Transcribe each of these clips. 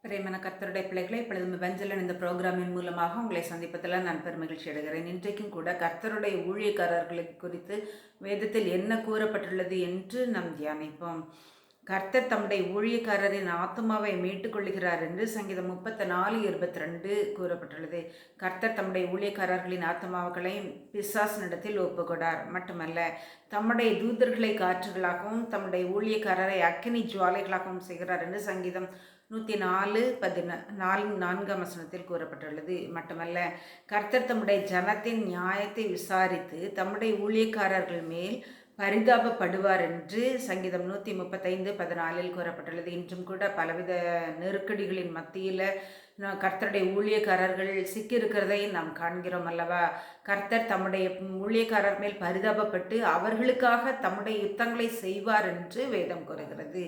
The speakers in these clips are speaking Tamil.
பிரியமான கர்த்தருடைய பிள்ளைகளை இப்பொழுது வெஞ்சலன் இந்த ப்ரோக்ராமின் மூலமாக உங்களை சந்திப்பதில் நான் பெருமகிழ்ச்சி அடைகிறேன். இன்றைக்கும் கூட கர்த்தருடைய ஊழியக்காரர்களை குறித்து வேதத்தில் என்ன கூறப்பட்டுள்ளது என்று நாம் தியானிப்போம். கர்த்தர் தம்முடைய ஊழியக்காரரின் ஆத்மாவை மீட்டுக் கொள்ளுகிறார் என்று சங்கீதம் 34:22 கூறப்பட்டுள்ளது. கர்த்தர் தம்முடைய ஊழியக்காரர்களின் ஆத்மாக்களை பிசாசினிடத்தில் ஒப்புக்கொடார். மட்டுமல்ல, தம்முடைய தூதர்களை காற்றுகளாகவும் தம்முடைய ஊழியக்காரரை அக்கினி ஜுவாலைகளாகவும் செய்கிறார் என்று சங்கீதம் 104:4 கூறப்பட்டுள்ளது. மட்டுமல்ல, கர்த்தர் தம்முடைய ஜனத்தின் நியாயத்தை விசாரித்து தம்முடைய ஊழியக்காரர்கள் மேல் பரிதாபப்படுவார் என்று சங்கீதம் 135:14 கூறப்பட்டுள்ளது. இன்றும் கூட பலவித நெருக்கடிகளின் மத்தியில் கர்த்தருடைய ஊழியக்காரர்கள் சிக்கியிருக்கிறதை நாம் காண்கிறோம் அல்லவா? கர்த்தர் தம்முடைய ஊழியக்காரர் மேல் பரிதாபப்பட்டு அவர்களுக்காக தம்முடைய யுத்தங்களை செய்வார் என்று வேதம் கூறுகிறது.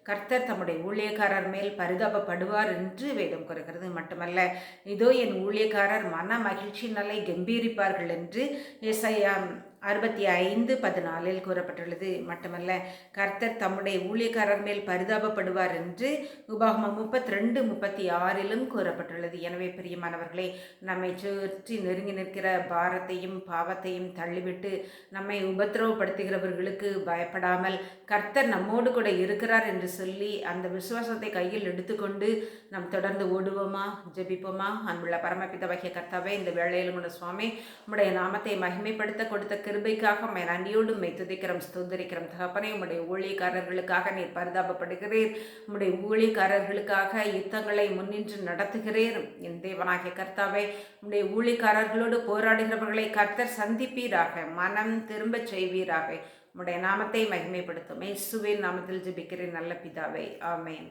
கர்த்தர் தம்முடைய ஊழியக்காரர் மேல் பரிதாபப்படுவார் என்று வேதம் கூறுகிறது. மட்டுமல்ல, இதோ என் ஊழியக்காரர் மன மகிழ்ச்சியினாலே கம்பீரிப்பார்கள் என்று ஏசாயா 65:14 கூறப்பட்டுள்ளது. மட்டுமல்ல, கர்த்தர் தம்முடைய ஊழியக்காரர் மேல் பரிதாபப்படுவார் என்று உபாகமம் 32:36 கூறப்பட்டுள்ளது. எனவே பிரியமானவர்களே, நம்மை சுற்றி நெருங்கி நிற்கிற பாரத்தையும் பாவத்தையும் தள்ளிவிட்டு நம்மை உபத்திரவப்படுத்துகிறவர்களுக்கு பயப்படாமல் கர்த்தர் நம்மோடு கூட இருக்கிறார் என்று சொல்லி அந்த விசுவாசத்தை கையில் எடுத்துக்கொண்டு நாம் தொடர்ந்து ஓடுவோமா, ஜெபிப்போமா? அன்புள்ள பரமபிதாவாகிய கர்த்தாவே, இந்த வேளையிலும் கூட சுவாமி உம்முடைய நாமத்தை மகிமைப்படுத்த கொடுத்த கிருபைக்காக உம்மை நன்றியோடு உம்மை துதிக்கிறோம், ஸ்தோத்திரிக்கிறோம். தகப்பனே, உம்முடைய ஊழியக்காரர்களுக்காக நீர் பரிதாபப்படுகிறீர். உம்முடைய ஊழியக்காரர்களுக்காக யுத்தங்களை முன்னின்று நடத்துகிறீர். என் தேவனாகிய கர்த்தாவே, உம்முடைய ஊழியக்காரர்களோடு போராடுகிறவர்களை கர்த்தர் சந்திப்பீராக, மனம் திரும்ப செய்வீராக. உம்முடைய நாமத்தை மகிமைப்படுத்தும். இயேசுவின் நாமத்தில் ஜெபிக்கிறேன் நல்ல பிதாவே, ஆமென்.